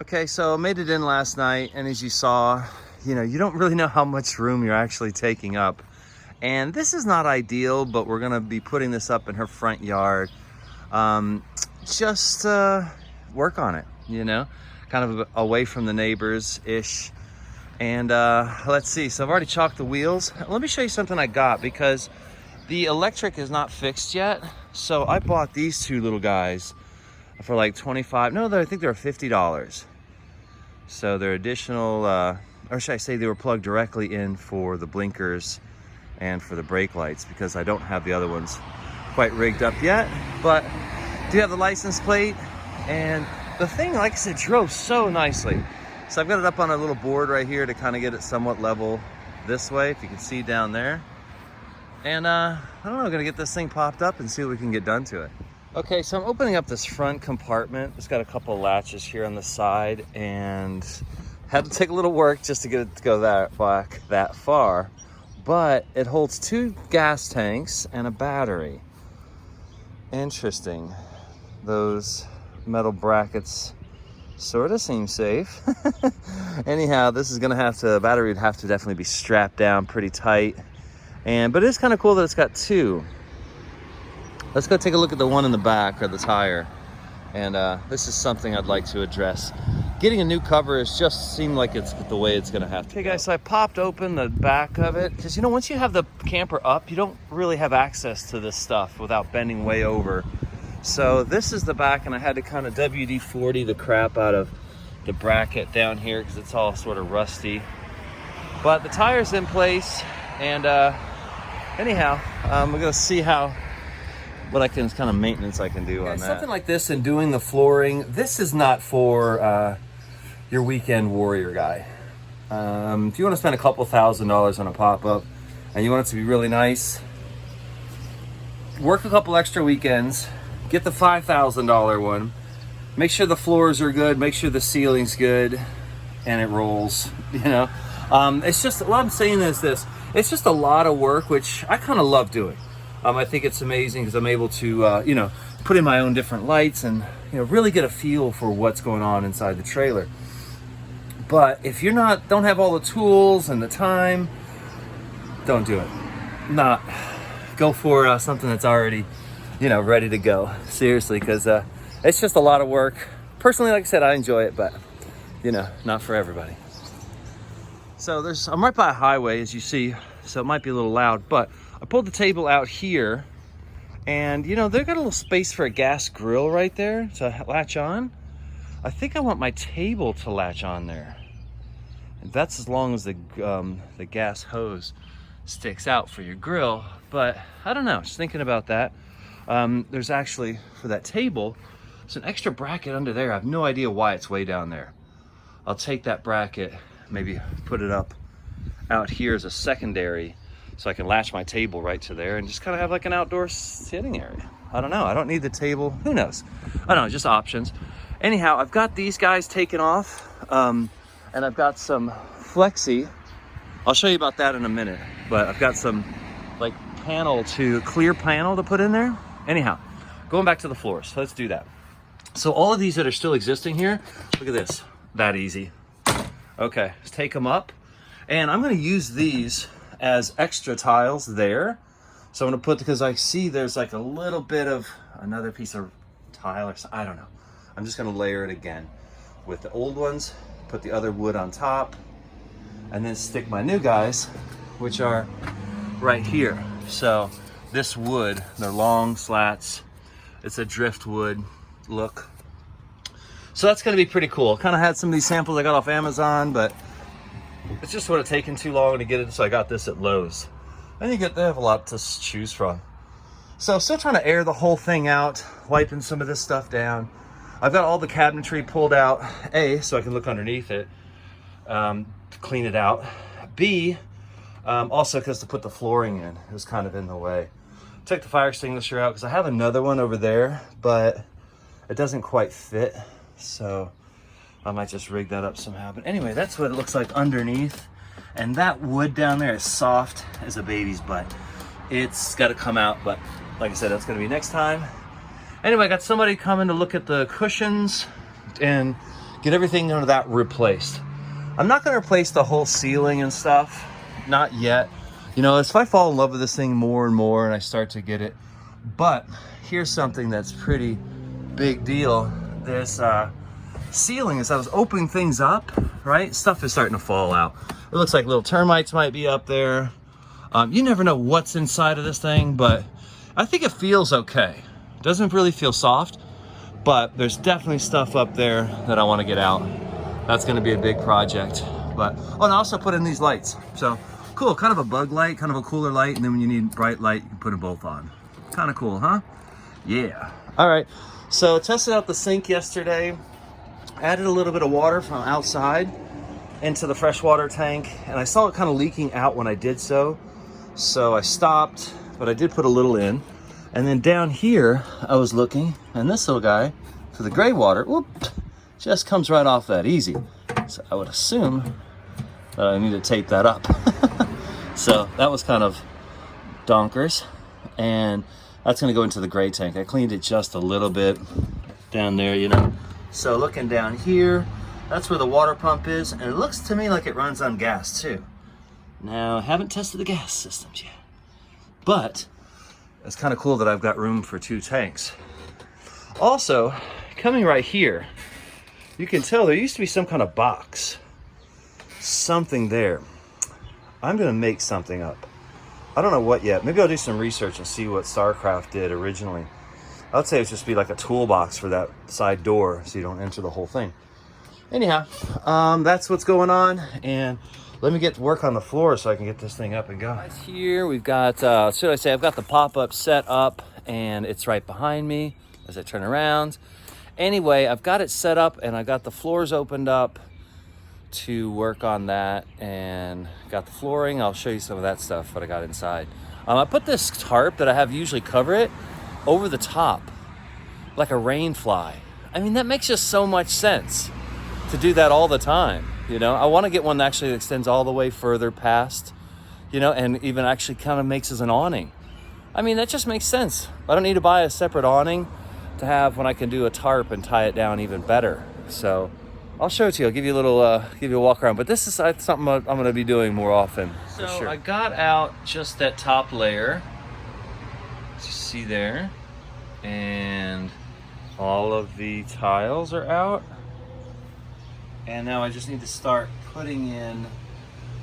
Okay, so I made it in last night, and as you saw, you don't really know how much room you're actually taking up. And this is not ideal, but we're gonna be putting this up in her front yard. Just work on it, kind of away from the neighbors-ish. And let's see, so I've already chalked the wheels. Let me show you something I got, because the electric is not fixed yet. So I bought these two little guys for like 25, no, I think they're $50. So they're additional, or should I say they were plugged directly in for the blinkers and for the brake lights, because I don't have the other ones quite rigged up yet, but do have the license plate. And the thing, like I said, drove so nicely. So I've got it up on a little board right here to kind of get it somewhat level this way, if you can see down there. And I don't know, gonna get this thing popped up and see what we can get done to it. Okay, so I'm opening up this front compartment. It's got a couple of latches here on the side, and had to take a little work just to get it to go that far. But it holds 2 gas tanks and a battery. Interesting. Those metal brackets sort of seem safe. Anyhow, this is gonna battery would have to definitely be strapped down pretty tight. But it's kind of cool that it's got 2. Let's go take a look at the one in the back, or the tire. And this is something I'd like to address. Getting a new cover has just seemed like it's the way it's gonna have to. Okay guys, so I popped open the back of it, because once you have the camper up, you don't really have access to this stuff without bending way over. So this is the back, and I had to kind of WD-40 the crap out of the bracket down here, because it's all sort of rusty. But the tire's in place, and anyhow, we're gonna see what kind of maintenance I can do on that. Something like this, and doing the flooring, this is not for your weekend warrior guy. If you want to spend a couple $1,000s on a pop-up and you want it to be really nice, work a couple extra weekends, get the $5,000 one, make sure the floors are good, make sure the ceiling's good, and it rolls. It's just, what I'm saying is this, it's just a lot of work, which I kind of love doing. I think it's amazing because I'm able to, put in my own different lights and, really get a feel for what's going on inside the trailer. But if you're don't have all the tools and the time, don't do it. Go for something that's already, ready to go. Seriously, because it's just a lot of work. Personally, like I said, I enjoy it, but, not for everybody. So I'm right by a highway, as you see, so it might be a little loud, but I pulled the table out here, and they've got a little space for a gas grill right there to latch on. I think I want my table to latch on there. And that's as long as the gas hose sticks out for your grill, but I don't know, just thinking about that. There's actually, for that table, there's an extra bracket under there. I have no idea why it's way down there. I'll take that bracket, maybe put it up out here as a secondary, so I can latch my table right to there and just kind of have like an outdoor sitting area. I don't know, I don't need the table, who knows? I don't know, just options. Anyhow, I've got these guys taken off, and I've got some flexi. I'll show you about that in a minute, but I've got some like clear panel to put in there. Anyhow, going back to the floors, so let's do that. So all of these that are still existing here, look at this, that easy. Okay, let's take them up, and I'm gonna use these as extra tiles there. So I'm gonna because I see there's like a little bit of another piece of tile or something, I don't know. I'm just gonna layer it again with the old ones, put the other wood on top, and then stick my new guys, which are right here. So this wood, they're long slats, it's a driftwood look. So that's gonna be pretty cool. Kind of had some of these samples I got off Amazon, but it's just would have taken too long to get it, so I got this at Lowe's. And they have a lot to choose from. So still trying to air the whole thing out, wiping some of this stuff down. I've got all the cabinetry pulled out, A, so I can look underneath it, to clean it out. B, also because to put the flooring in, it was kind of in the way. Took the fire extinguisher out because I have another one over there, but it doesn't quite fit. So I might just rig that up somehow. But anyway, that's what it looks like underneath. And that wood down there is soft as a baby's butt. It's got to come out, but like I said, that's going to be next time. Anyway, I got somebody coming to look at the cushions and get everything under that replaced. I'm not going to replace the whole ceiling and stuff, not yet. You know, if I fall in love with this thing more and more and I start to get it. But here's something that's pretty big deal. This ceiling, as I was opening things up, right, stuff is starting to fall out. It looks like little termites might be up there. You never know what's inside of this thing, but I think it feels okay. It doesn't really feel soft, but there's definitely stuff up there that I want to get out. That's going to be a big project. But oh, and I also put in these lights. So cool, kind of a bug light, kind of a cooler light, and then when you need bright light, you can put them both on. Kind of cool, huh? Yeah. All right. So tested out the sink yesterday. Added a little bit of water from outside into the freshwater tank, and I saw it kind of leaking out when I did so. So I stopped, but I did put a little in. And then down here, I was looking, and this little guy for the gray water, whoop, just comes right off that easy. So I would assume that I need to tape that up. So that was kind of donkers, and that's gonna go into the gray tank. I cleaned it just a little bit down there, you know. So looking down here, that's where the water pump is, and it looks to me like it runs on gas too. Now, I haven't tested the gas systems yet, but it's kind of cool that I've got room for 2 tanks. Also, coming right here, you can tell there used to be some kind of box, something there. I'm gonna make something up. I don't know what yet. Maybe I'll do some research and see what StarCraft did originally. I'd say it's just be like a toolbox for that side door so you don't enter the whole thing. Anyhow, that's what's going on, and let me get to work on the floor so I can get this thing up and going. Here we've got, should I say, I've got the pop-up set up, and it's right behind me as I turn around. Anyway, I've got it set up, and I got the floors opened up to work on that, and got the flooring. I'll show you some of that stuff, what I got inside. I put this tarp that I have usually cover it over the top, like a rain fly. I mean, that makes just so much sense to do that all the time. You know, I want to get one that actually extends all the way further past, you know, and even actually kind of makes as an awning. I mean, that just makes sense. I don't need to buy a separate awning to have when I can do a tarp and tie it down even better. So I'll show it to you. I'll give you a little, give you a walk around. But this is something I'm going to be doing more often. So for sure. I got out just that top layer, as you see there, and all of the tiles are out. And now I just need to start putting in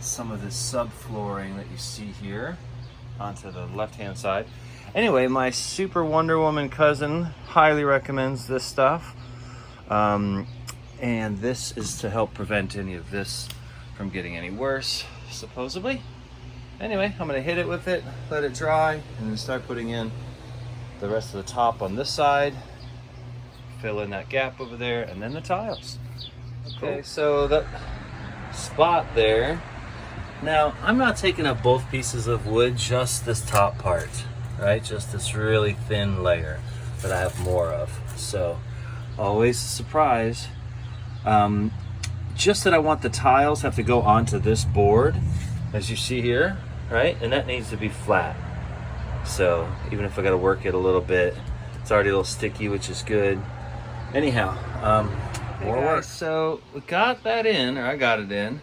some of this subflooring that you see here onto the left-hand side. Anyway, my Super Wonder Woman cousin highly recommends this stuff. And this is to help prevent any of this from getting any worse, supposedly. Anyway, I'm gonna hit it with it, let it dry, and then start putting in the rest of the top on this side, fill in that gap over there, and then the tiles. Okay, so that spot there. Now, I'm not taking up both pieces of wood, just this top part, right? Just this really thin layer that I have more of. So, always a surprise. Just that I want the tiles have to go onto this board, as you see here, right? And that needs to be flat. So, even if I gotta work it a little bit, it's already a little sticky, which is good. Anyhow, more work. So we got that in, or I got it in,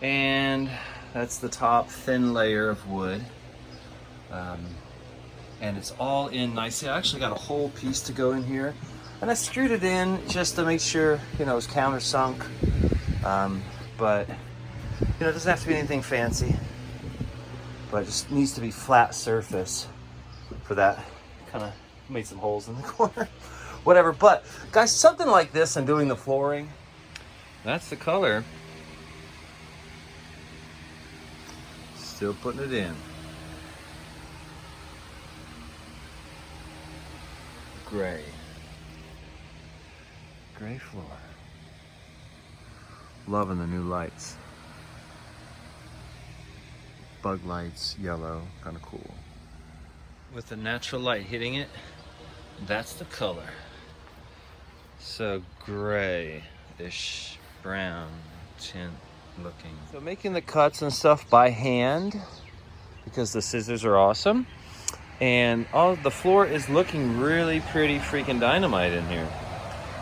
and that's the top thin layer of wood, and it's all in nicely. I actually got a whole piece to go in here, and I screwed it in just to make sure, you know, it was countersunk, but you know, it doesn't have to be anything fancy, but it just needs to be flat surface for that. Kind of made some holes in the corner. Whatever, but guys, something like this and doing the flooring, that's the color. Still putting it in. Gray. Gray floor. Loving the new lights. Bug lights, yellow, kind of cool. With the natural light hitting it, that's the color. So gray-ish, brown tint looking. So making the cuts and stuff by hand because the scissors are awesome. And all the floor is looking really pretty freaking dynamite in here.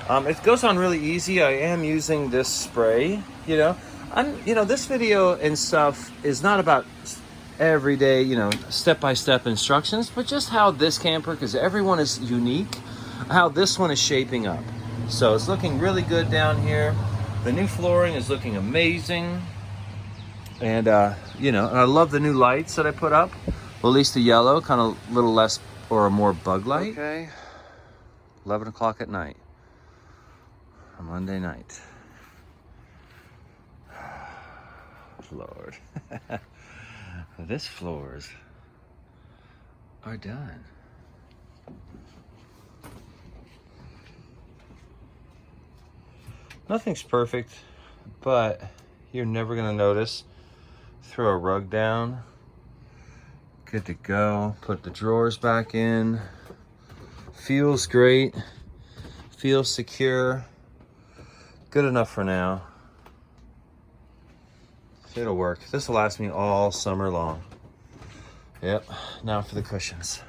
It goes on really easy. I am using this spray, this video and stuff is not about everyday, step-by-step instructions, but just how this camper, because everyone is unique, how this one is shaping up. So it's looking really good down here. The new flooring is looking amazing. And, and I love the new lights that I put up. Well, at least the yellow, kind of a little less or a more bug light. Okay, 11 o'clock at night. On Monday night. Lord. This floors are done. Nothing's perfect, but you're never gonna notice. Throw a rug down. Good to go. Put the drawers back in. Feels great. Feels secure. Good enough for now. It'll work. This will last me all summer long. Yep. Now for the cushions.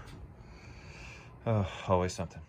Oh, always something.